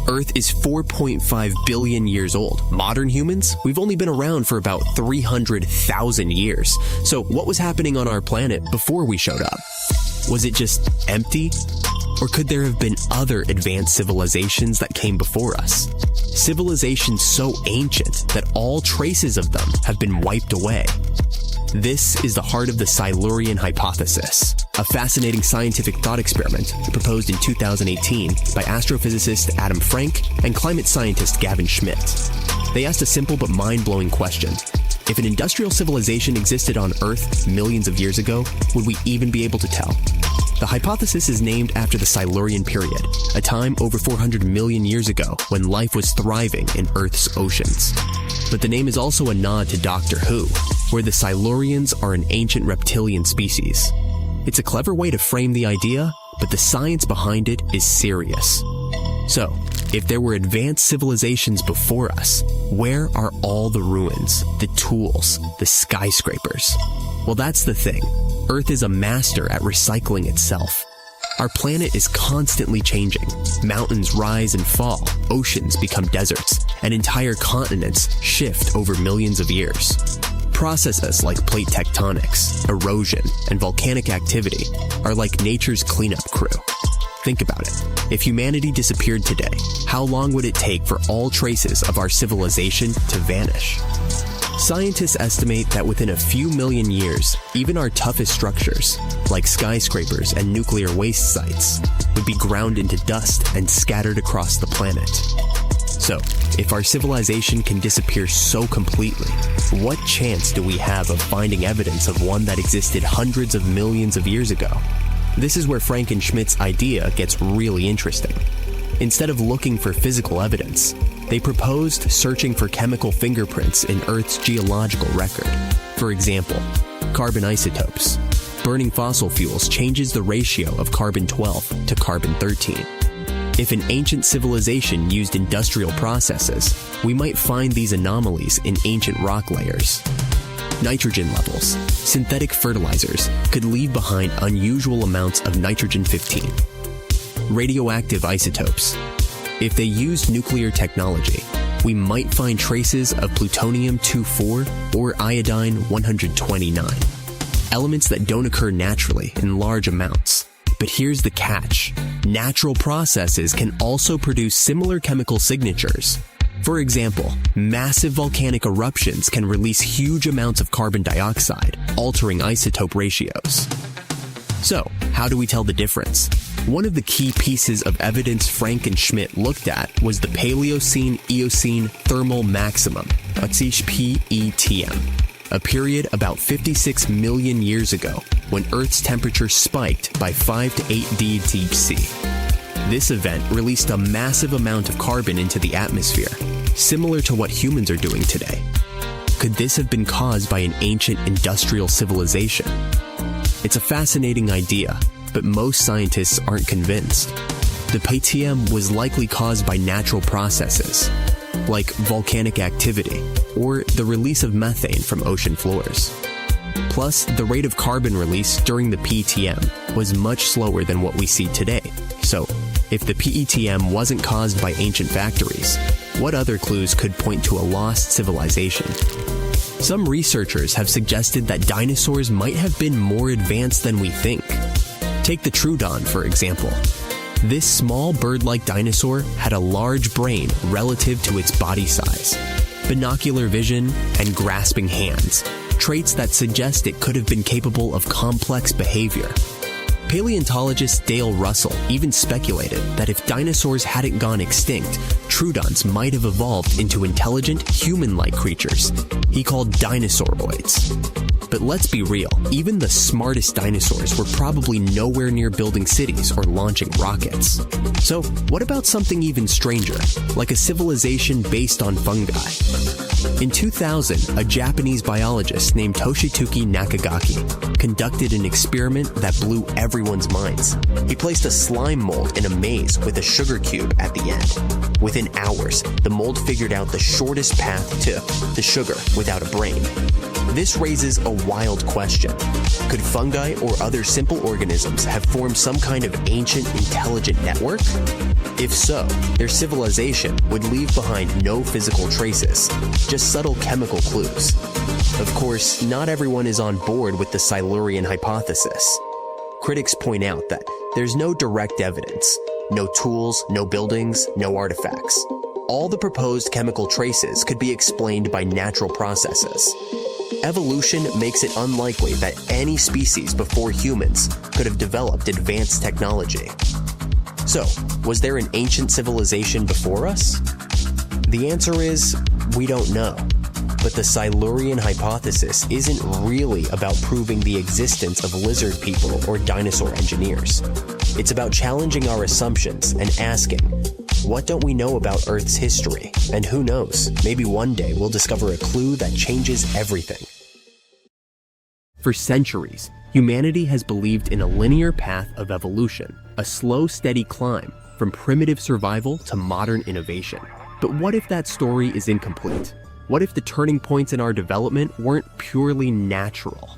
Earth is 4.5 billion years old. Modern humans, we've only been around for about 300,000 years. So what was happening on our planet before we showed up? Was it just empty? Or could there have been other advanced civilizations that came before us? Civilizations so ancient that all traces of them have been wiped away. This is the heart of the Silurian hypothesis, a fascinating scientific thought experiment proposed in 2018 by astrophysicist Adam Frank and climate scientist Gavin Schmidt. They asked a simple but mind-blowing question. If an industrial civilization existed on Earth millions of years ago, would we even be able to tell? The hypothesis is named after the Silurian period, a time over 400 million years ago when life was thriving in Earth's oceans. But the name is also a nod to Doctor Who, where the Silurians are an ancient reptilian species. It's a clever way to frame the idea, but the science behind it is serious. So, if there were advanced civilizations before us, where are all the ruins, the tools, the skyscrapers? Well, that's the thing. Earth is a master at recycling itself. Our planet is constantly changing. Mountains rise and fall, oceans become deserts, and entire continents shift over millions of years. Processes like plate tectonics, erosion, and volcanic activity are like nature's cleanup crew. Think about it. If humanity disappeared today, how long would it take for all traces of our civilization to vanish? Scientists estimate that within a few million years, even our toughest structures, like skyscrapers and nuclear waste sites, would be ground into dust and scattered across the planet. So, if our civilization can disappear so completely, what chance do we have of finding evidence of one that existed hundreds of millions of years ago? This is where Frank and Schmidt's idea gets really interesting. Instead of looking for physical evidence, they proposed searching for chemical fingerprints in Earth's geological record. For example, carbon isotopes. Burning fossil fuels changes the ratio of carbon-12 to carbon-13. If an ancient civilization used industrial processes, we might find these anomalies in ancient rock layers. Nitrogen levels. Synthetic fertilizers could leave behind unusual amounts of nitrogen-15. Radioactive isotopes. If they used nuclear technology, we might find traces of plutonium-24 or iodine-129. Elements that don't occur naturally in large amounts. But here's the catch. Natural processes can also produce similar chemical signatures. For example, massive volcanic eruptions can release huge amounts of carbon dioxide, altering isotope ratios. So, how do we tell the difference? One of the key pieces of evidence Frank and Schmidt looked at was the Paleocene-Eocene thermal maximum, PETM, a period about 56 million years ago when Earth's temperature spiked by 5 to 8 deep C. This event released a massive amount of carbon into the atmosphere, similar to what humans are doing today. Could this have been caused by an ancient industrial civilization? It's a fascinating idea, but most scientists aren't convinced. The PTM was likely caused by natural processes, like volcanic activity or the release of methane from ocean floors. Plus, the rate of carbon release during the PTM was much slower than what we see today. So, if the PETM wasn't caused by ancient factories, what other clues could point to a lost civilization? Some researchers have suggested that dinosaurs might have been more advanced than we think. Take the Troodon, for example. This small bird-like dinosaur had a large brain relative to its body size, binocular vision, and grasping hands, traits that suggest it could have been capable of complex behavior. Paleontologist Dale Russell even speculated that if dinosaurs hadn't gone extinct, Troodons might have evolved into intelligent, human-like creatures he called dinosauroids. But let's be real, even the smartest dinosaurs were probably nowhere near building cities or launching rockets. So, what about something even stranger, like a civilization based on fungi? In 2000, a Japanese biologist named Toshituki Nakagaki conducted an experiment that blew everyone's minds. He placed a slime mold in a maze with a sugar cube at the end. Within hours, the mold figured out the shortest path to the sugar without a brain. This raises a wild question. Could fungi or other simple organisms have formed some kind of ancient intelligent network? If so, their civilization would leave behind no physical traces, just subtle chemical clues. Of course, not everyone is on board with the Silurian hypothesis. Critics point out that there's no direct evidence, no tools, no buildings, no artifacts. All the proposed chemical traces could be explained by natural processes. Evolution makes it unlikely that any species before humans could have developed advanced technology. So, was there an ancient civilization before us? The answer is, we don't know. But the Silurian hypothesis isn't really about proving the existence of lizard people or dinosaur engineers. It's about challenging our assumptions and asking, what don't we know about Earth's history? And who knows, maybe one day we'll discover a clue that changes everything. For centuries, humanity has believed in a linear path of evolution, a slow, steady climb from primitive survival to modern innovation. But what if that story is incomplete? What if the turning points in our development weren't purely natural?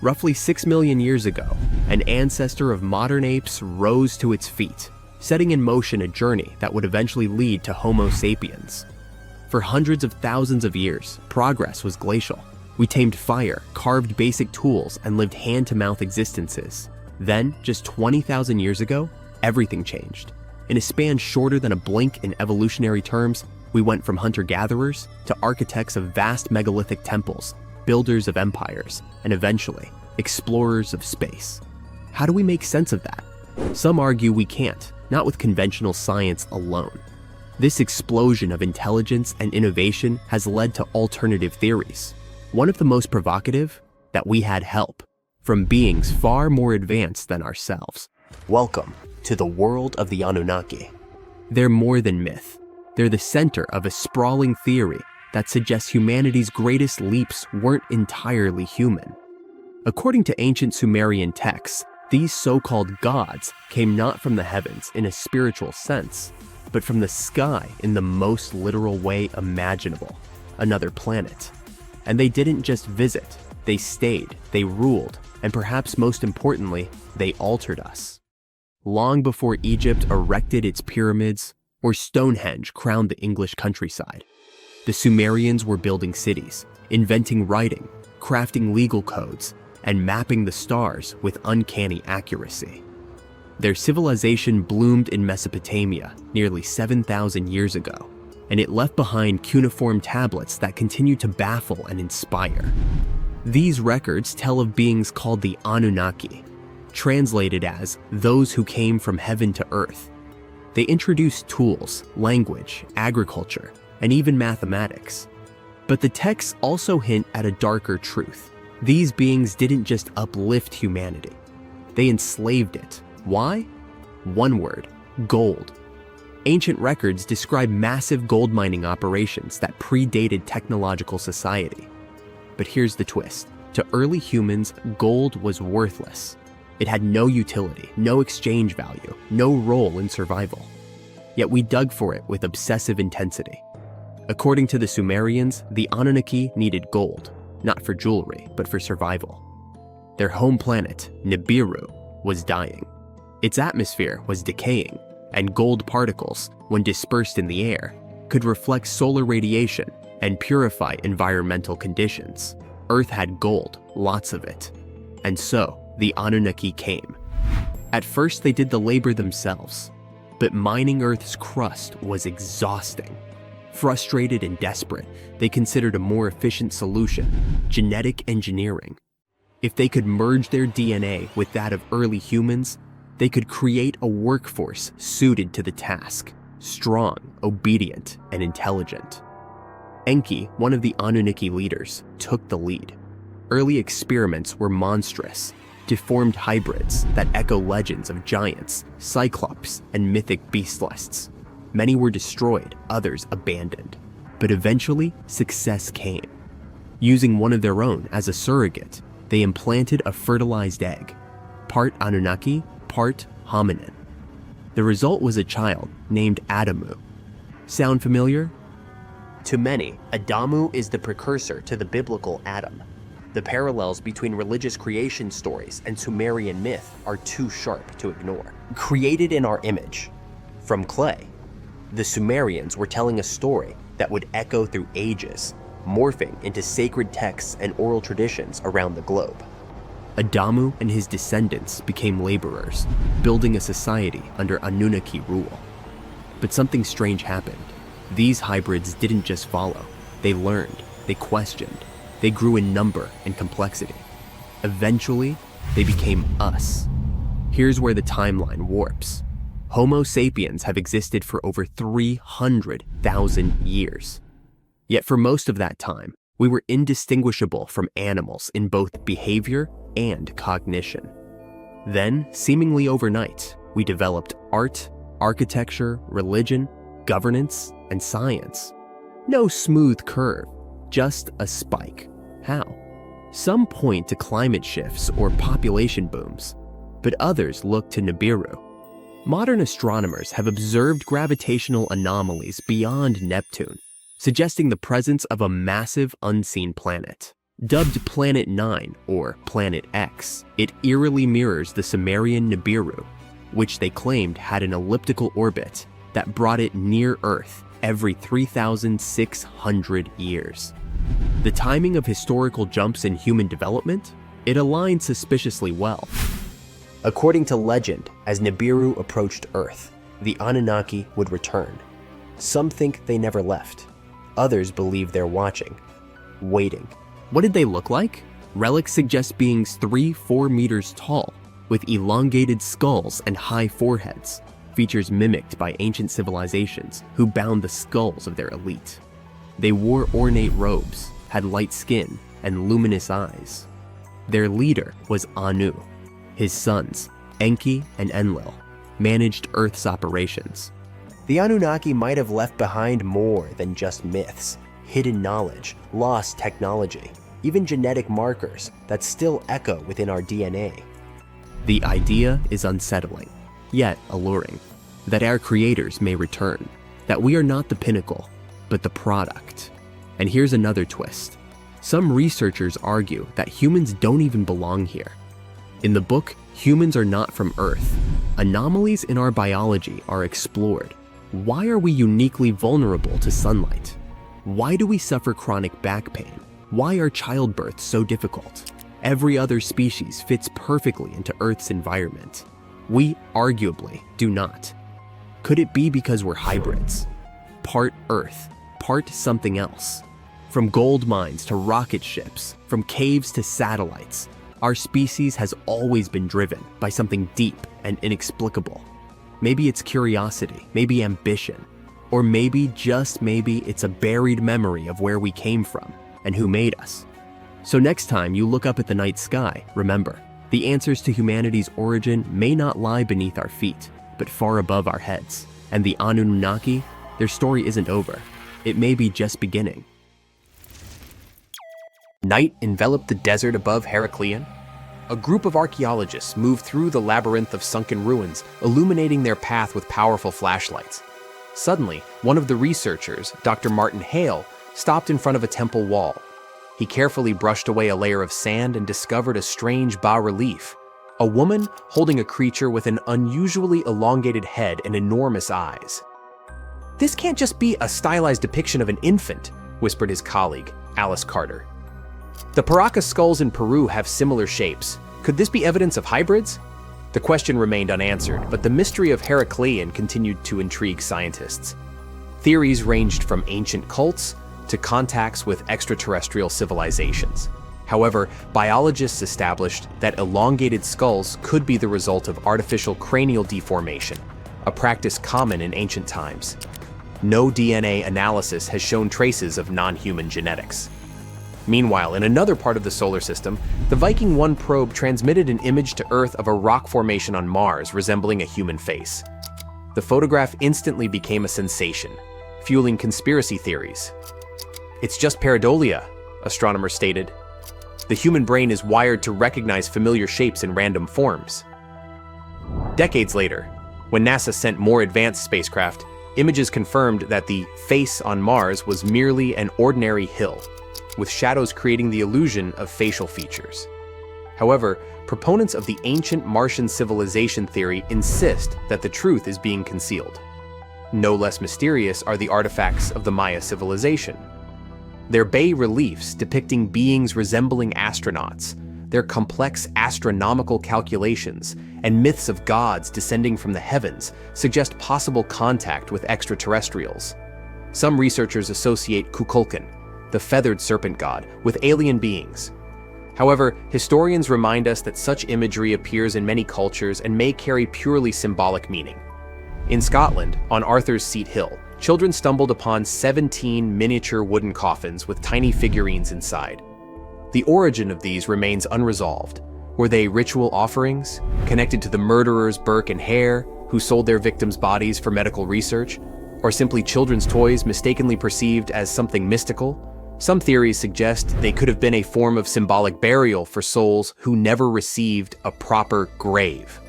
Roughly 6 million years ago, an ancestor of modern apes rose to its feet, setting in motion a journey that would eventually lead to Homo sapiens. For hundreds of thousands of years, progress was glacial. We tamed fire, carved basic tools, and lived hand-to-mouth existences. Then, just 20,000 years ago, everything changed. In a span shorter than a blink in evolutionary terms, we went from hunter-gatherers to architects of vast megalithic temples, builders of empires, and eventually, explorers of space. How do we make sense of that? Some argue we can't, not with conventional science alone. This explosion of intelligence and innovation has led to alternative theories. One of the most provocative, that we had help from beings far more advanced than ourselves. Welcome to the world of the Anunnaki. They're more than myth. They're the center of a sprawling theory that suggests humanity's greatest leaps weren't entirely human. According to ancient Sumerian texts, these so-called gods came not from the heavens in a spiritual sense, but from the sky in the most literal way imaginable, another planet. And they didn't just visit, they stayed, they ruled, and perhaps most importantly, they altered us. Long before Egypt erected its pyramids, or Stonehenge crowned the English countryside, the Sumerians were building cities, inventing writing, crafting legal codes, and mapping the stars with uncanny accuracy. Their civilization bloomed in Mesopotamia nearly 7,000 years ago, and it left behind cuneiform tablets that continue to baffle and inspire. These records tell of beings called the Anunnaki, translated as those who came from heaven to earth. They introduced tools, language, agriculture, and even mathematics. But the texts also hint at a darker truth. These beings didn't just uplift humanity. They enslaved it. Why? One word: gold. Ancient records describe massive gold mining operations that predated technological society. But here's the twist. To early humans, gold was worthless. It had no utility, no exchange value, no role in survival. Yet we dug for it with obsessive intensity. According to the Sumerians, the Anunnaki needed gold, not for jewelry, but for survival. Their home planet, Nibiru, was dying. Its atmosphere was decaying, and gold particles, when dispersed in the air, could reflect solar radiation and purify environmental conditions. Earth had gold, lots of it. And so, the Anunnaki came. At first, they did the labor themselves, but mining Earth's crust was exhausting. Frustrated and desperate, they considered a more efficient solution: genetic engineering. If they could merge their DNA with that of early humans, they could create a workforce suited to the task, strong, obedient, and intelligent. Enki, one of the Anunnaki leaders, took the lead. Early experiments were monstrous, deformed hybrids that echo legends of giants, cyclops, and mythic beastlists. Many were destroyed, others abandoned. But eventually, success came. Using one of their own as a surrogate, they implanted a fertilized egg, part Anunnaki, part hominin. The result was a child named Adamu. Sound familiar? To many, Adamu is the precursor to the biblical Adam, The parallels between religious creation stories and Sumerian myth are too sharp to ignore. Created in our image, from clay, the Sumerians were telling a story that would echo through ages, morphing into sacred texts and oral traditions around the globe. Adamu and his descendants became laborers, building a society under Anunnaki rule. But something strange happened. These hybrids didn't just follow. They learned, they questioned, they grew in number and complexity. Eventually, they became us. Here's where the timeline warps. Homo sapiens have existed for over 300,000 years. Yet for most of that time, we were indistinguishable from animals in both behavior and cognition. Then, seemingly overnight, we developed art, architecture, religion, governance, and science. No smooth curve, just a spike. How? Some point to climate shifts or population booms, but others look to Nibiru. Modern astronomers have observed gravitational anomalies beyond Neptune, suggesting the presence of a massive unseen planet. Dubbed Planet 9 or Planet X, it eerily mirrors the Sumerian Nibiru, which they claimed had an elliptical orbit that brought it near Earth every 3,600 years. The timing of historical jumps in human development? It aligned suspiciously well. According to legend, as Nibiru approached Earth, the Anunnaki would return. Some think they never left. Others believe they're watching, waiting. What did they look like? Relics suggest beings 3-4 meters tall, with elongated skulls and high foreheads, features mimicked by ancient civilizations who bound the skulls of their elite. They wore ornate robes, had light skin, and luminous eyes. Their leader was Anu. His sons, Enki and Enlil, managed Earth's operations. The Anunnaki might have left behind more than just myths, hidden knowledge, lost technology, even genetic markers that still echo within our DNA. The idea is unsettling, yet alluring, that our creators may return, that we are not the pinnacle, but the product. And here's another twist. Some researchers argue that humans don't even belong here. In the book, Humans Are Not From Earth, anomalies in our biology are explored. Why are we uniquely vulnerable to sunlight? Why do we suffer chronic back pain? Why are childbirths so difficult? Every other species fits perfectly into Earth's environment. We arguably do not. Could it be because we're hybrids? Part Earth, part something else. From gold mines to rocket ships, from caves to satellites, our species has always been driven by something deep and inexplicable. Maybe it's curiosity, maybe ambition, or maybe, just maybe, it's a buried memory of where we came from and who made us. So next time you look up at the night sky, remember, the answers to humanity's origin may not lie beneath our feet, but far above our heads. And the Anunnaki, their story isn't over. It may be just beginning. Night enveloped the desert above Heraklion. A group of archaeologists moved through the labyrinth of sunken ruins, illuminating their path with powerful flashlights. Suddenly, one of the researchers, Dr. Martin Hale, stopped in front of a temple wall. He carefully brushed away a layer of sand and discovered a strange bas-relief. A woman holding a creature with an unusually elongated head and enormous eyes. "This can't just be a stylized depiction of an infant," whispered his colleague, Alice Carter. "The Paracas skulls in Peru have similar shapes. Could this be evidence of hybrids?" The question remained unanswered, but the mystery of Heraklion continued to intrigue scientists. Theories ranged from ancient cults to contacts with extraterrestrial civilizations. However, biologists established that elongated skulls could be the result of artificial cranial deformation, a practice common in ancient times. No DNA analysis has shown traces of non-human genetics. Meanwhile, in another part of the solar system, the Viking 1 probe transmitted an image to Earth of a rock formation on Mars resembling a human face. The photograph instantly became a sensation, fueling conspiracy theories. "It's just pareidolia," astronomers stated. "The human brain is wired to recognize familiar shapes in random forms." Decades later, when NASA sent more advanced spacecraft, images confirmed that the face on Mars was merely an ordinary hill, with shadows creating the illusion of facial features. However, proponents of the ancient Martian civilization theory insist that the truth is being concealed. No less mysterious are the artifacts of the Maya civilization. Their bas-reliefs depicting beings resembling astronauts, their complex astronomical calculations, and myths of gods descending from the heavens suggest possible contact with extraterrestrials. Some researchers associate Kukulkan, the feathered serpent god, with alien beings. However, historians remind us that such imagery appears in many cultures and may carry purely symbolic meaning. In Scotland, on Arthur's Seat Hill, children stumbled upon 17 miniature wooden coffins with tiny figurines inside. The origin of these remains unresolved. Were they ritual offerings, connected to the murderers Burke and Hare, who sold their victims' bodies for medical research, or simply children's toys mistakenly perceived as something mystical? Some theories suggest they could have been a form of symbolic burial for souls who never received a proper grave.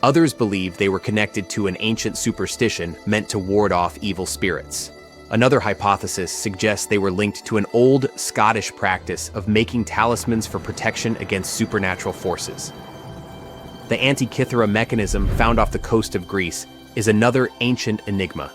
Others believe they were connected to an ancient superstition meant to ward off evil spirits. Another hypothesis suggests they were linked to an old Scottish practice of making talismans for protection against supernatural forces. The Antikythera mechanism found off the coast of Greece is another ancient enigma.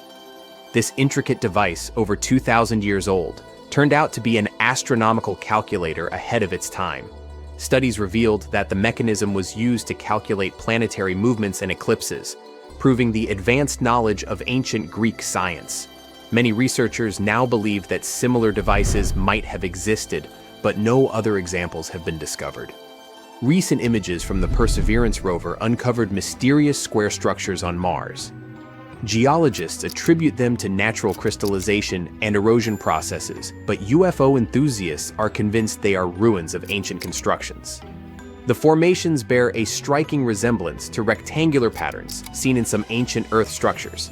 This intricate device, over 2,000 years old, turned out to be an astronomical calculator ahead of its time. Studies revealed that the mechanism was used to calculate planetary movements and eclipses, proving the advanced knowledge of ancient Greek science. Many researchers now believe that similar devices might have existed, but no other examples have been discovered. Recent images from the Perseverance rover uncovered mysterious square structures on Mars. Geologists attribute them to natural crystallization and erosion processes, but UFO enthusiasts are convinced they are ruins of ancient constructions. The formations bear a striking resemblance to rectangular patterns seen in some ancient Earth structures,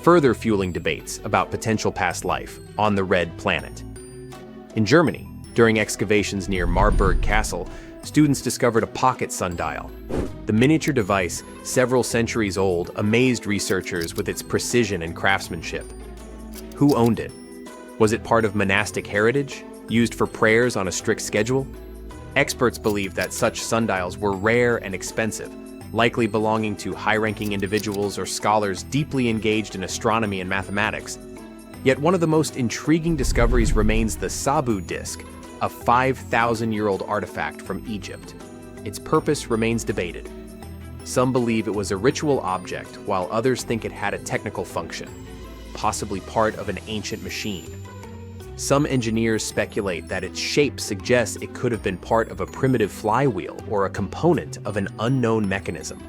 further fueling debates about potential past life on the Red Planet. In Germany, during excavations near Marburg Castle, students discovered a pocket sundial. The miniature device, several centuries old, amazed researchers with its precision and craftsmanship. Who owned it? Was it part of monastic heritage, used for prayers on a strict schedule? Experts believe that such sundials were rare and expensive, likely belonging to high-ranking individuals or scholars deeply engaged in astronomy and mathematics. Yet one of the most intriguing discoveries remains the Sabu disk, a 5,000-year-old artifact from Egypt. Its purpose remains debated. Some believe it was a ritual object, while others think it had a technical function, possibly part of an ancient machine. Some engineers speculate that its shape suggests it could have been part of a primitive flywheel or a component of an unknown mechanism.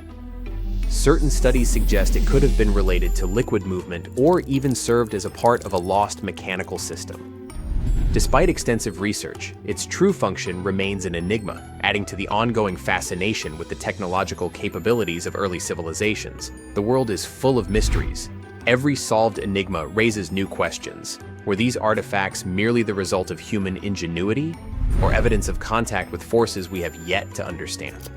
Certain studies suggest it could have been related to liquid movement or even served as a part of a lost mechanical system. Despite extensive research, its true function remains an enigma, adding to the ongoing fascination with the technological capabilities of early civilizations. The world is full of mysteries. Every solved enigma raises new questions. Were these artifacts merely the result of human ingenuity, or evidence of contact with forces we have yet to understand?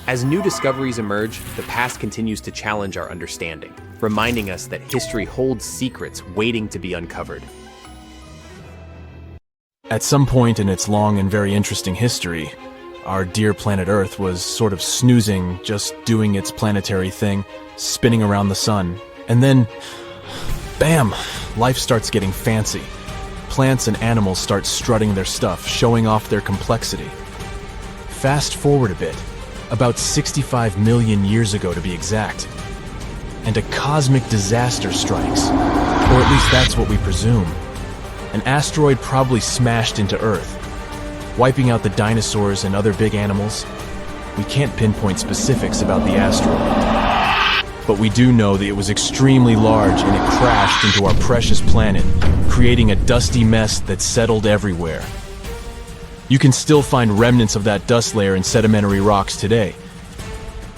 As new discoveries emerge, the past continues to challenge our understanding, reminding us that history holds secrets waiting to be uncovered. At some point in its long and very interesting history, our dear planet Earth was sort of snoozing, just doing its planetary thing, spinning around the sun. And then, bam, life starts getting fancy. Plants and animals start strutting their stuff, showing off their complexity. Fast forward a bit, about 65 million years ago to be exact, and a cosmic disaster strikes, or at least that's what we presume. An asteroid probably smashed into Earth, wiping out the dinosaurs and other big animals. We can't pinpoint specifics about the asteroid, but we do know that it was extremely large and it crashed into our precious planet, creating a dusty mess that settled everywhere. You can still find remnants of that dust layer in sedimentary rocks today.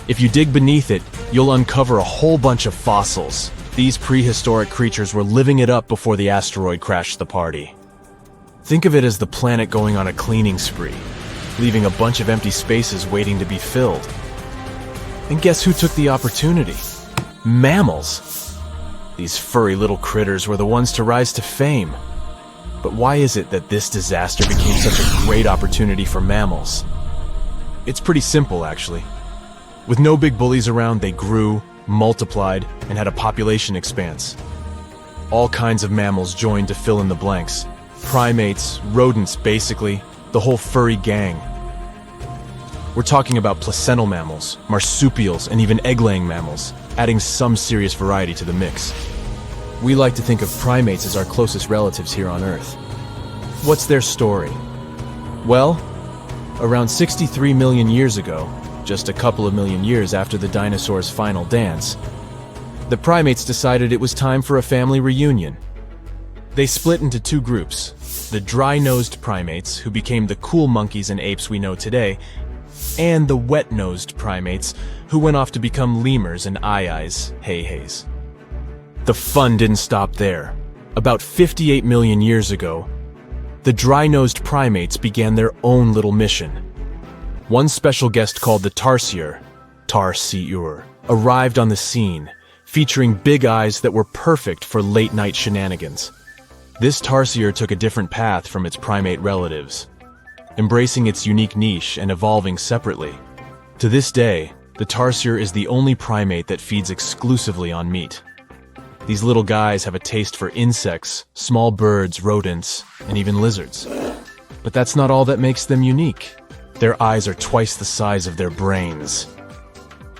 If you dig beneath it, you'll uncover a whole bunch of fossils. These prehistoric creatures were living it up before the asteroid crashed the party. Think of it as the planet going on a cleaning spree, leaving a bunch of empty spaces waiting to be filled. And guess who took the opportunity? Mammals! These furry little critters were the ones to rise to fame. But why is it that this disaster became such a great opportunity for mammals? It's pretty simple, actually. With no big bullies around, they grew, multiplied, and had a population expanse. All kinds of mammals joined to fill in the blanks. Primates, rodents, basically, the whole furry gang. We're talking about placental mammals, marsupials, and even egg-laying mammals, adding some serious variety to the mix. We like to think of primates as our closest relatives here on Earth. What's their story? Well, around 63 million years ago, just a couple of million years after the dinosaurs' final dance, the primates decided it was time for a family reunion. They split into two groups, the dry-nosed primates, who became the cool monkeys and apes we know today, and the wet-nosed primates, who went off to become lemurs and aye-ayes, hey-hays. The fun didn't stop there. About 58 million years ago, the dry-nosed primates began their own little mission. One special guest called the tarsier, arrived on the scene, featuring big eyes that were perfect for late-night shenanigans. This tarsier took a different path from its primate relatives, embracing its unique niche and evolving separately. To this day, the tarsier is the only primate that feeds exclusively on meat. These little guys have a taste for insects, small birds, rodents, and even lizards. But that's not all that makes them unique. Their eyes are twice the size of their brains.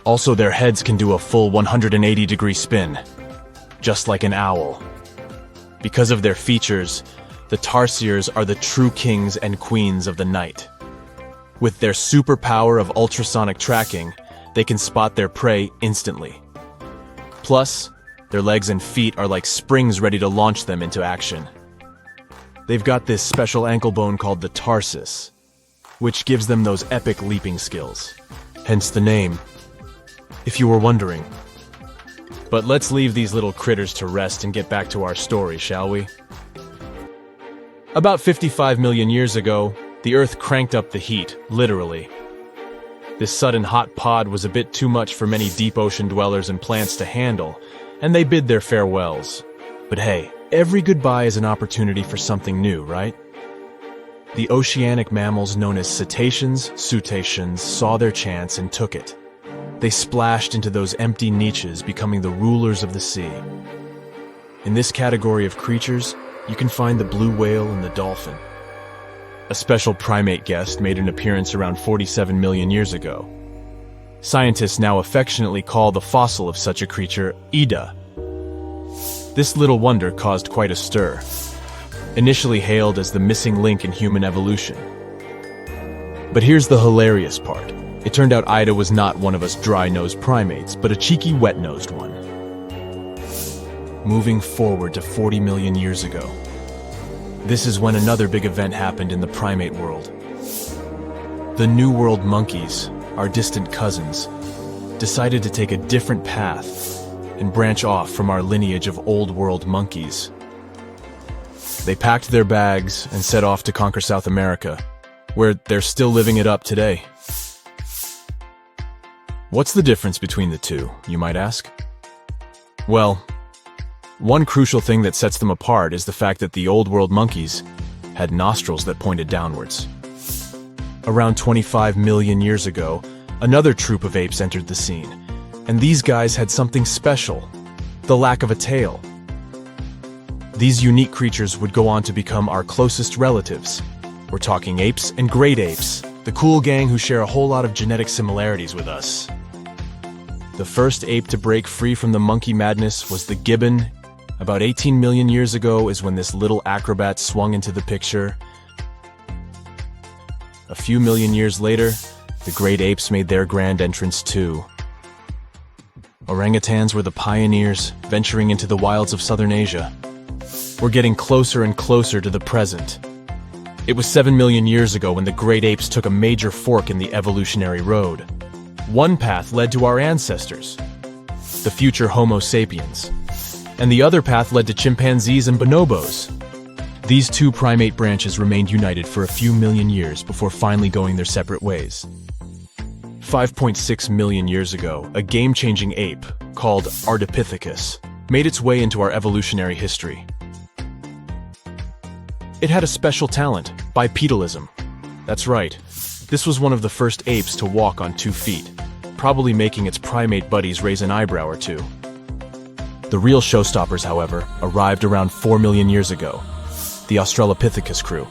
Also, their heads can do a full 180-degree spin, just like an owl. Because of their features, the tarsiers are the true kings and queens of the night. With their superpower of ultrasonic tracking, they can spot their prey instantly. Plus, their legs and feet are like springs ready to launch them into action. They've got this special ankle bone called the tarsus, which gives them those epic leaping skills. Hence the name, if you were wondering. But let's leave these little critters to rest and get back to our story, shall we? About 55 million years ago, the Earth cranked up the heat, literally. This sudden hot pod was a bit too much for many deep ocean dwellers and plants to handle, and they bid their farewells. But hey, every goodbye is an opportunity for something new, right? The oceanic mammals known as cetaceans, saw their chance and took it. They splashed into those empty niches, becoming the rulers of the sea. In this category of creatures, you can find the blue whale and the dolphin. A special primate guest made an appearance around 47 million years ago. Scientists now affectionately call the fossil of such a creature Ida. This little wonder caused quite a stir, initially hailed as the missing link in human evolution. But here's the hilarious part. It turned out Ida was not one of us dry-nosed primates, but a cheeky wet-nosed one. Moving forward to 40 million years ago, this is when another big event happened in the primate world. The New World monkeys, our distant cousins, decided to take a different path and branch off from our lineage of Old World monkeys. They packed their bags and set off to conquer South America, where they're still living it up today. What's the difference between the two, you might ask? Well, one crucial thing that sets them apart is the fact that the Old World monkeys had nostrils that pointed downwards. Around 25 million years ago, another troop of apes entered the scene, and these guys had something special, the lack of a tail. These unique creatures would go on to become our closest relatives. We're talking apes and great apes, the cool gang who share a whole lot of genetic similarities with us. The first ape to break free from the monkey madness was the gibbon. About 18 million years ago is when this little acrobat swung into the picture. A few million years later, the great apes made their grand entrance too. Orangutans were the pioneers, venturing into the wilds of southern Asia. We're getting closer and closer to the present. It was 7 million years ago when the great apes took a major fork in the evolutionary road. One path led to our ancestors, the future Homo sapiens, and the other path led to chimpanzees and bonobos. These two primate branches remained united for a few million years before finally going their separate ways. 5.6 million years ago, a game-changing ape called Ardipithecus made its way into our evolutionary history. It had a special talent, bipedalism. That's right. This was one of the first apes to walk on 2 feet, probably making its primate buddies raise an eyebrow or two. The real showstoppers, however, arrived around 4 million years ago, the Australopithecus crew.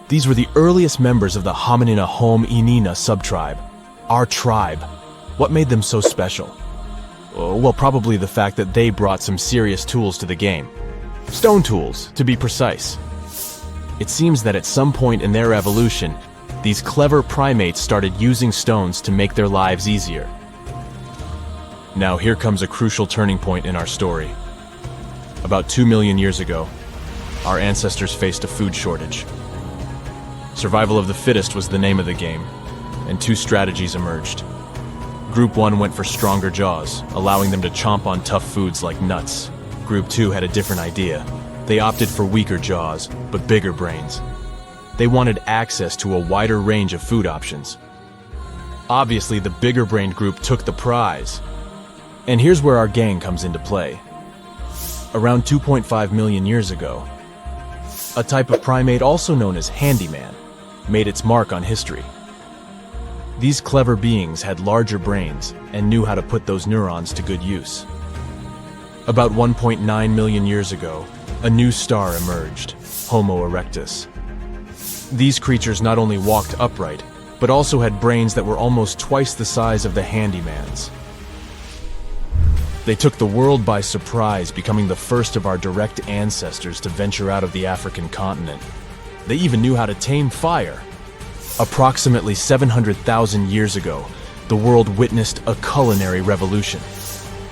These were the earliest members of the Hominina hominina subtribe, our tribe. What made them so special? Well, probably the fact that they brought some serious tools to the game. Stone tools, to be precise. It seems that at some point in their evolution, these clever primates started using stones to make their lives easier. Now here comes a crucial turning point in our story. About 2 million years ago, our ancestors faced a food shortage. Survival of the fittest was the name of the game, and 2 strategies emerged. Group 1 went for stronger jaws, allowing them to chomp on tough foods like nuts. Group 2 had a different idea. They opted for weaker jaws, but bigger brains. They wanted access to a wider range of food options. Obviously, the bigger-brained group took the prize. And here's where our gang comes into play. Around 2.5 million years ago, a type of primate also known as handyman made its mark on history. These clever beings had larger brains and knew how to put those neurons to good use. About 1.9 million years ago, a new star emerged, Homo erectus. These creatures not only walked upright, but also had brains that were almost twice the size of the handyman's. They took the world by surprise, becoming the first of our direct ancestors to venture out of the African continent. They even knew how to tame fire. Approximately 700,000 years ago, the world witnessed a culinary revolution.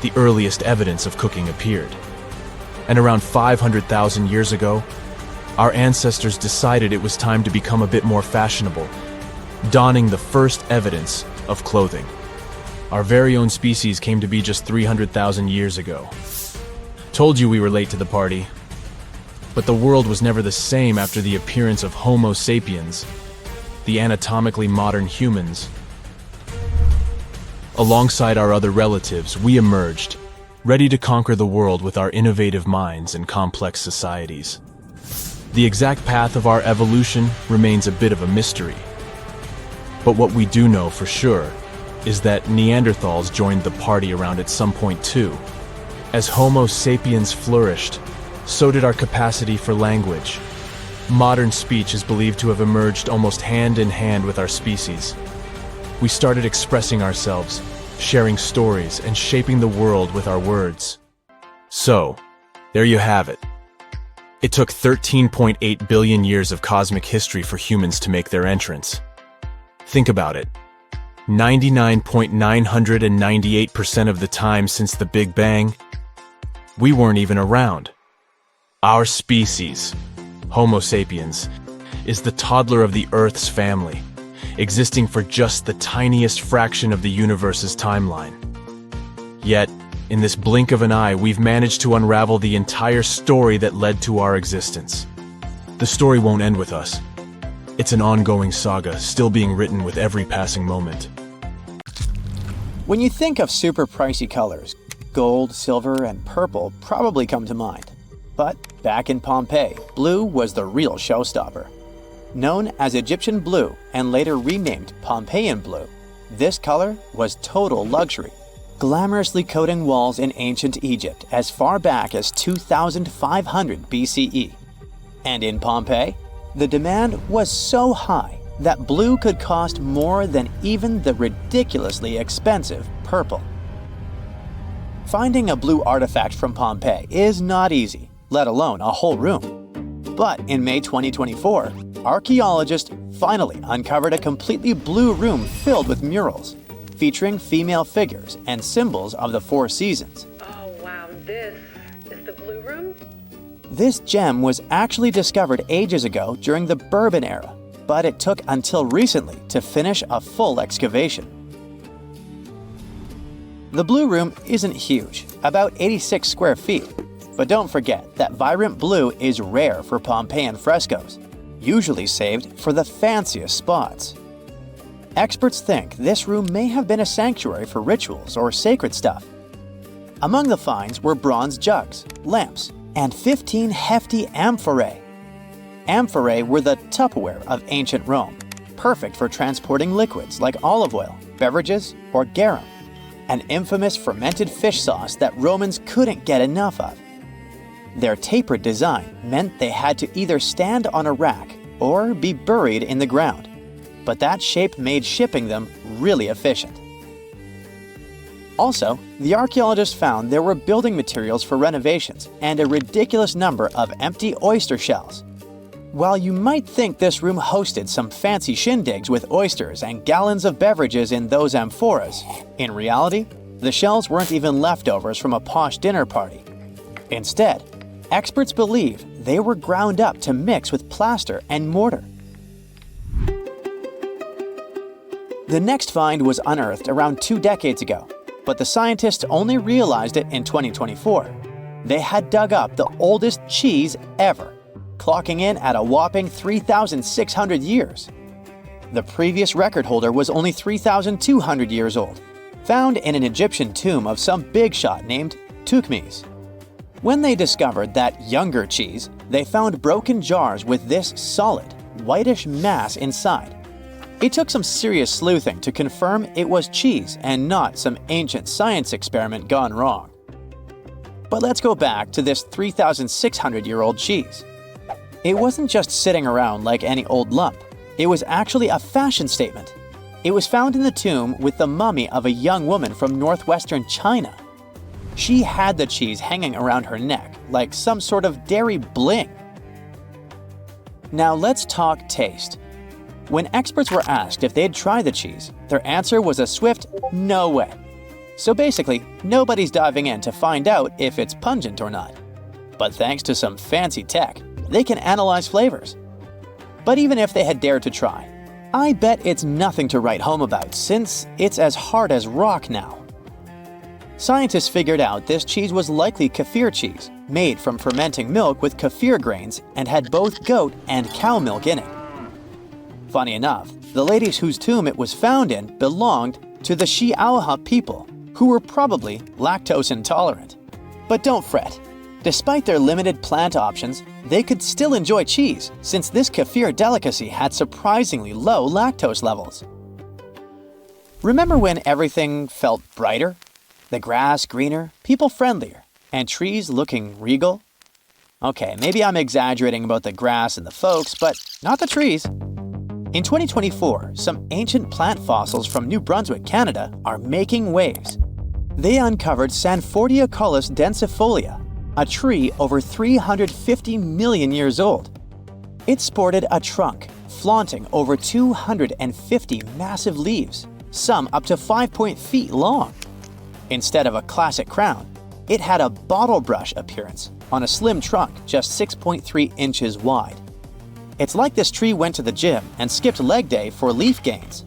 The earliest evidence of cooking appeared. And around 500,000 years ago, our ancestors decided it was time to become a bit more fashionable, donning the first evidence of clothing. Our very own species came to be just 300,000 years ago. Told you we were late to the party. But the world was never the same after the appearance of Homo sapiens, the anatomically modern humans. Alongside our other relatives, we emerged, ready to conquer the world with our innovative minds and complex societies. The exact path of our evolution remains a bit of a mystery. But what we do know for sure is that Neanderthals joined the party around at some point too. As Homo sapiens flourished, so did our capacity for language. Modern speech is believed to have emerged almost hand in hand with our species. We started expressing ourselves, sharing stories, and shaping the world with our words. So, there you have it. It took 13.8 billion years of cosmic history for humans to make their entrance. Think about it. 99.998% of the time since the Big Bang, we weren't even around. Our species, Homo sapiens, is the toddler of the Earth's family, existing for just the tiniest fraction of the universe's timeline. Yet, in this blink of an eye, we've managed to unravel the entire story that led to our existence. The story won't end with us. It's an ongoing saga, still being written with every passing moment. When you think of super pricey colors, gold, silver, and purple probably come to mind. But back in Pompeii, blue was the real showstopper. Known as Egyptian blue and later renamed Pompeian blue, this color was total luxury, glamorously coating walls in ancient Egypt as far back as 2500 BCE. And in Pompeii, the demand was so high that blue could cost more than even the ridiculously expensive purple. Finding a blue artifact from Pompeii is not easy, let alone a whole room. But in May 2024, archaeologists finally uncovered a completely blue room filled with murals, featuring female figures and symbols of the 4 seasons. Oh wow, this is the blue room? This gem was actually discovered ages ago during the Bourbon era, but it took until recently to finish a full excavation. The blue room isn't huge, about 86 square feet, but don't forget that vibrant blue is rare for Pompeian frescoes, usually saved for the fanciest spots. Experts think this room may have been a sanctuary for rituals or sacred stuff. Among the finds were bronze jugs, lamps, and 15 hefty amphorae. amphorae were the Tupperware of ancient Rome, perfect for transporting liquids like olive oil, beverages, or garum, an infamous fermented fish sauce that Romans couldn't get enough of. Their tapered design meant they had to either stand on a rack or be buried in the ground, but that shape made shipping them really efficient. Also, the archaeologists found there were building materials for renovations and a ridiculous number of empty oyster shells. While you might think this room hosted some fancy shindigs with oysters and gallons of beverages in those amphoras, in reality, the shells weren't even leftovers from a posh dinner party. Instead, experts believe they were ground up to mix with plaster and mortar. The next find was unearthed around 2 decades ago, but the scientists only realized it in 2024. They had dug up the oldest cheese ever, clocking in at a whopping 3,600 years. The previous record holder was only 3,200 years old, found in an Egyptian tomb of some big shot named Thutmose. When they discovered that younger cheese, they found broken jars with this solid, whitish mass inside. It took some serious sleuthing to confirm it was cheese and not some ancient science experiment gone wrong. But let's go back to this 3,600-year-old cheese. It wasn't just sitting around like any old lump. It was actually a fashion statement. It was found in the tomb with the mummy of a young woman from northwestern China. She had the cheese hanging around her neck like some sort of dairy bling. Now let's talk taste. When experts were asked if they'd try the cheese, their answer was a swift no way. So basically, nobody's diving in to find out if it's pungent or not. But thanks to some fancy tech, they can analyze flavors. But even if they had dared to try, I bet it's nothing to write home about since it's as hard as rock now. Scientists figured out this cheese was likely kefir cheese, made from fermenting milk with kefir grains and had both goat and cow milk in it. Funny enough, the ladies whose tomb it was found in belonged to the Xiaohe people, who were probably lactose intolerant. But don't fret. Despite their limited plant options, they could still enjoy cheese, since this kefir delicacy had surprisingly low lactose levels. Remember when everything felt brighter? The grass greener, people friendlier, and trees looking regal? Okay, maybe I'm exaggerating about the grass and the folks, but not the trees. In 2024, some ancient plant fossils from New Brunswick, Canada, are making waves. They uncovered Sanfordiaculus densifolia, a tree over 350 million years old. It sported a trunk, flaunting over 250 massive leaves, some up to 5 feet long. Instead of a classic crown, it had a bottle brush appearance on a slim trunk just 6.3 inches wide. It's like this tree went to the gym and skipped leg day for leaf gains.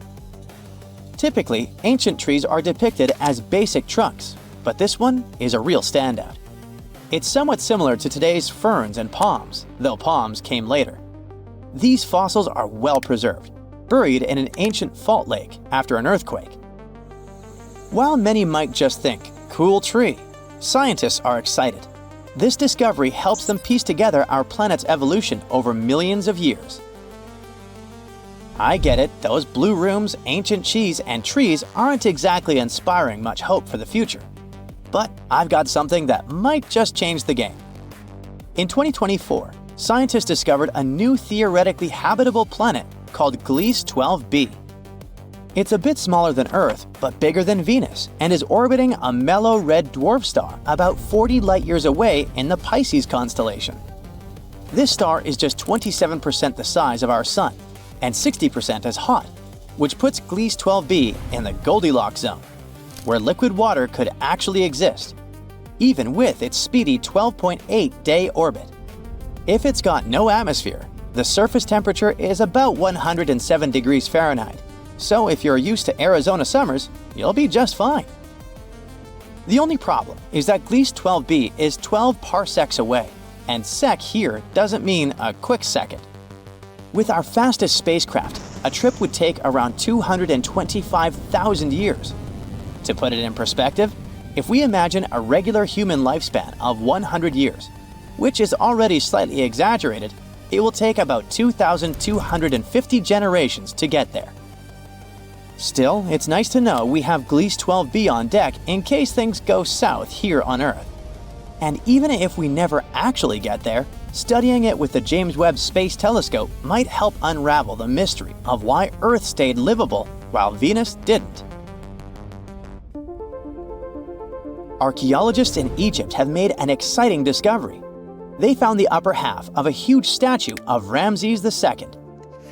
Typically, ancient trees are depicted as basic trunks, but this one is a real standout. It's somewhat similar to today's ferns and palms, though palms came later. These fossils are well preserved, buried in an ancient fault lake after an earthquake. While many might just think, cool tree, scientists are excited. This discovery helps them piece together our planet's evolution over millions of years. I get it, those blue rooms, ancient cheese, and trees aren't exactly inspiring much hope for the future. But I've got something that might just change the game. In 2024, scientists discovered a new theoretically habitable planet called Gliese 12b. It's a bit smaller than Earth, but bigger than Venus, and is orbiting a mellow red dwarf star about 40 light-years away in the Pisces constellation. This star is just 27% the size of our Sun, and 60% as hot, which puts Gliese 12b in the Goldilocks zone, where liquid water could actually exist, even with its speedy 12.8-day orbit. If it's got no atmosphere, the surface temperature is about 107 degrees Fahrenheit, so if you're used to Arizona summers, you'll be just fine. The only problem is that Gliese 12b is 12 parsecs away, and sec here doesn't mean a quick second. With our fastest spacecraft, a trip would take around 225,000 years. To put it in perspective, if we imagine a regular human lifespan of 100 years, which is already slightly exaggerated, it will take about 2,250 generations to get there. Still, it's nice to know we have Gliese 12b on deck in case things go south here on Earth. And even if we never actually get there, studying it with the James Webb Space Telescope might help unravel the mystery of why Earth stayed livable while Venus didn't. Archaeologists in Egypt have made an exciting discovery. They found the upper half of a huge statue of Ramses II.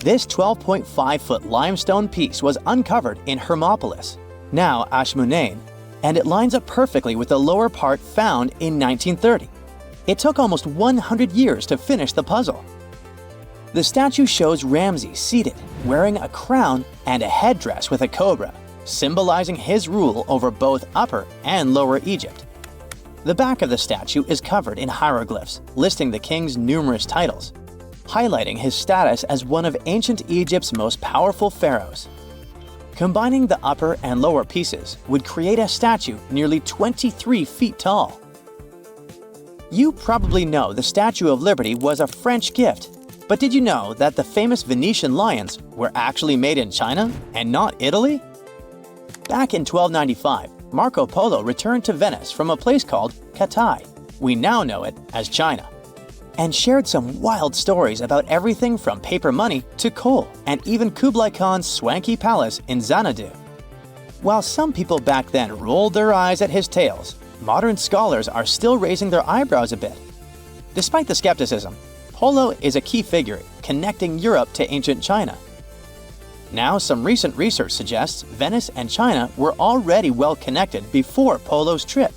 This 12.5-foot limestone piece was uncovered in Hermopolis, now Ashmounein, and it lines up perfectly with the lower part found in 1930. It took almost 100 years to finish the puzzle. The statue shows Ramses seated, wearing a crown and a headdress with a cobra, symbolizing his rule over both Upper and Lower Egypt. The back of the statue is covered in hieroglyphs, listing the king's numerous titles, highlighting his status as one of ancient Egypt's most powerful pharaohs. Combining the upper and lower pieces would create a statue nearly 23 feet tall. You probably know the Statue of Liberty was a French gift, but did you know that the famous Venetian lions were actually made in China and not Italy? Back in 1295, Marco Polo returned to Venice from a place called Catay, we now know it as China, and shared some wild stories about everything from paper money to coal and even Kublai Khan's swanky palace in Xanadu. While some people back then rolled their eyes at his tales, modern scholars are still raising their eyebrows a bit. Despite the skepticism, Polo is a key figure connecting Europe to ancient China. Now, some recent research suggests Venice and China were already well connected before Polo's trip.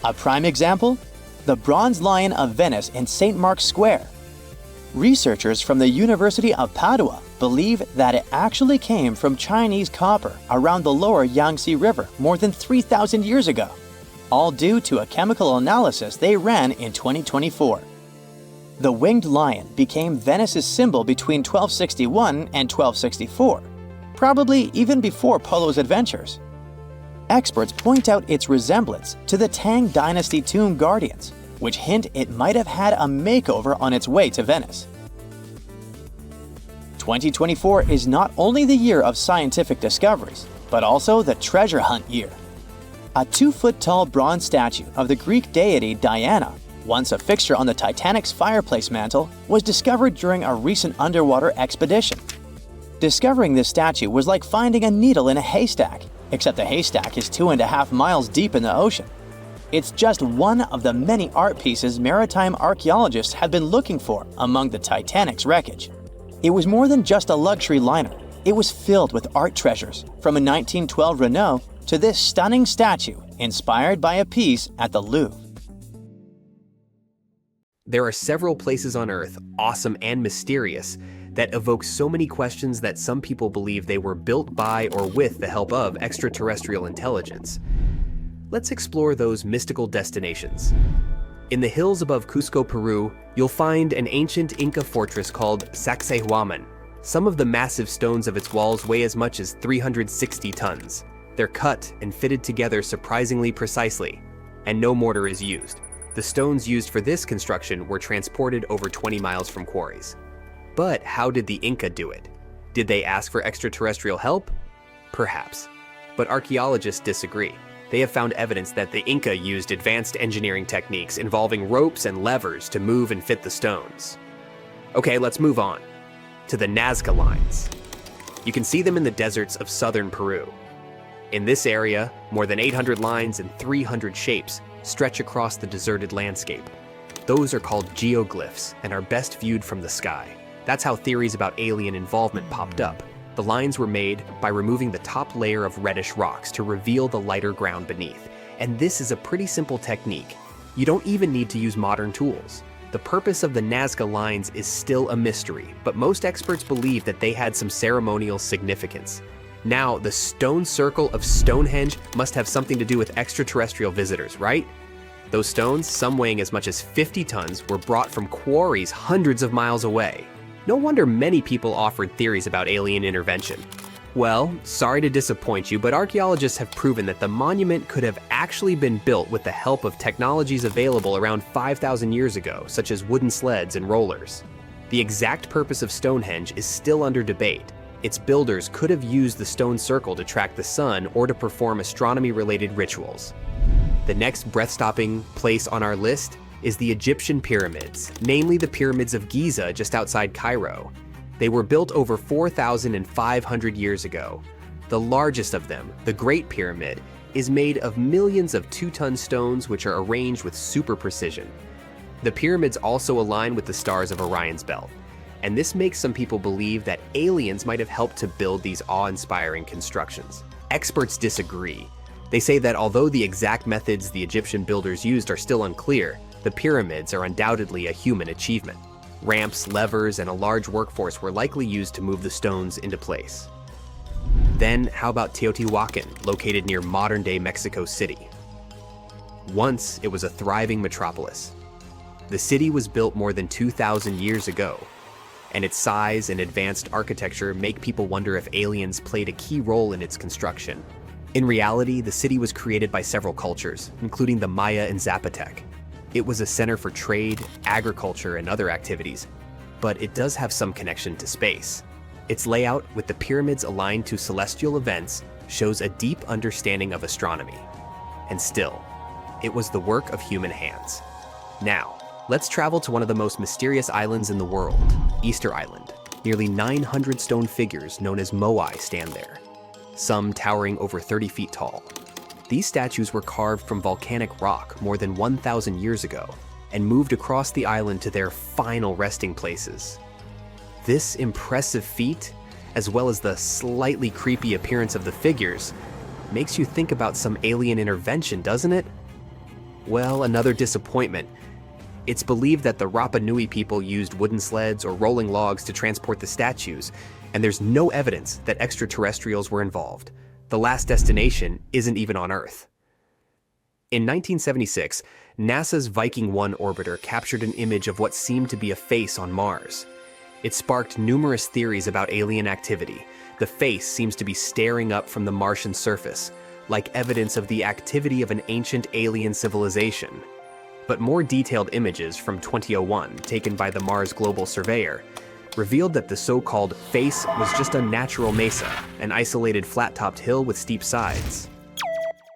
A prime example? The Bronze Lion of Venice in St. Mark's Square. Researchers from the University of Padua believe that it actually came from Chinese copper around the lower Yangtze River more than 3,000 years ago, all due to a chemical analysis they ran in 2024. The winged lion became Venice's symbol between 1261 and 1264, probably even before Polo's adventures. Experts point out its resemblance to the Tang Dynasty tomb guardians, which hint it might have had a makeover on its way to Venice. 2024 is not only the year of scientific discoveries, but also the treasure hunt year. A 2-foot-tall bronze statue of the Greek deity Diana, once a fixture on the Titanic's fireplace mantle, was discovered during a recent underwater expedition. Discovering this statue was like finding a needle in a haystack, except the haystack is 2.5 miles deep in the ocean. It's just one of the many art pieces maritime archaeologists have been looking for among the Titanic's wreckage. It was more than just a luxury liner. It was filled with art treasures, from a 1912 Renault to this stunning statue inspired by a piece at the Louvre. There are several places on Earth, awesome and mysterious, that evoke so many questions that some people believe they were built by or with the help of extraterrestrial intelligence. Let's explore those mystical destinations. In the hills above Cusco, Peru, you'll find an ancient Inca fortress called Sacsayhuaman. Some of the massive stones of its walls weigh as much as 360 tons. They're cut and fitted together surprisingly precisely, and no mortar is used. The stones used for this construction were transported over 20 miles from quarries. But how did the Inca do it? Did they ask for extraterrestrial help? Perhaps. But archaeologists disagree. They have found evidence that the Inca used advanced engineering techniques involving ropes and levers to move and fit the stones. Okay, let's move on to the Nazca lines. You can see them in the deserts of southern Peru. In this area, more than 800 lines and 300 shapes stretch across the deserted landscape. Those are called geoglyphs and are best viewed from the sky. That's how theories about alien involvement popped up. The lines were made by removing the top layer of reddish rocks to reveal the lighter ground beneath. And this is a pretty simple technique. You don't even need to use modern tools. The purpose of the Nazca lines is still a mystery, but most experts believe that they had some ceremonial significance. Now, the stone circle of Stonehenge must have something to do with extraterrestrial visitors, right? Those stones, some weighing as much as 50 tons, were brought from quarries hundreds of miles away. No wonder many people offered theories about alien intervention. Well, sorry to disappoint you, but archaeologists have proven that the monument could have actually been built with the help of technologies available around 5,000 years ago, such as wooden sleds and rollers. The exact purpose of Stonehenge is still under debate. Its builders could have used the stone circle to track the sun or to perform astronomy-related rituals. The next breath-stopping place on our list is the Egyptian pyramids, namely the pyramids of Giza just outside Cairo. They were built over 4,500 years ago. The largest of them, the Great Pyramid, is made of millions of 2-ton stones which are arranged with super precision. The pyramids also align with the stars of Orion's belt, and this makes some people believe that aliens might have helped to build these awe-inspiring constructions. Experts disagree. They say that although the exact methods the Egyptian builders used are still unclear, the pyramids are undoubtedly a human achievement. Ramps, levers, and a large workforce were likely used to move the stones into place. Then, how about Teotihuacan, located near modern-day Mexico City? Once, it was a thriving metropolis. The city was built more than 2,000 years ago, and its size and advanced architecture make people wonder if aliens played a key role in its construction. In reality, the city was created by several cultures, including the Maya and Zapotec. It was a center for trade, agriculture, and other activities, but it does have some connection to space. Its layout, with the pyramids aligned to celestial events, shows a deep understanding of astronomy. And still, it was the work of human hands. Now, let's travel to one of the most mysterious islands in the world, Easter Island. Nearly 900 stone figures known as moai stand there, some towering over 30 feet tall. These statues were carved from volcanic rock more than 1,000 years ago and moved across the island to their final resting places. This impressive feat, as well as the slightly creepy appearance of the figures, makes you think about some alien intervention, doesn't it? Well, another disappointment. It's believed that the Rapa Nui people used wooden sleds or rolling logs to transport the statues, and there's no evidence that extraterrestrials were involved. The last destination isn't even on Earth. In 1976, NASA's Viking 1 orbiter captured an image of what seemed to be a face on Mars. It sparked numerous theories about alien activity. The face seems to be staring up from the Martian surface, like evidence of the activity of an ancient alien civilization. But more detailed images from 2001, taken by the Mars Global Surveyor, revealed that the so-called face was just a natural mesa, an isolated flat-topped hill with steep sides.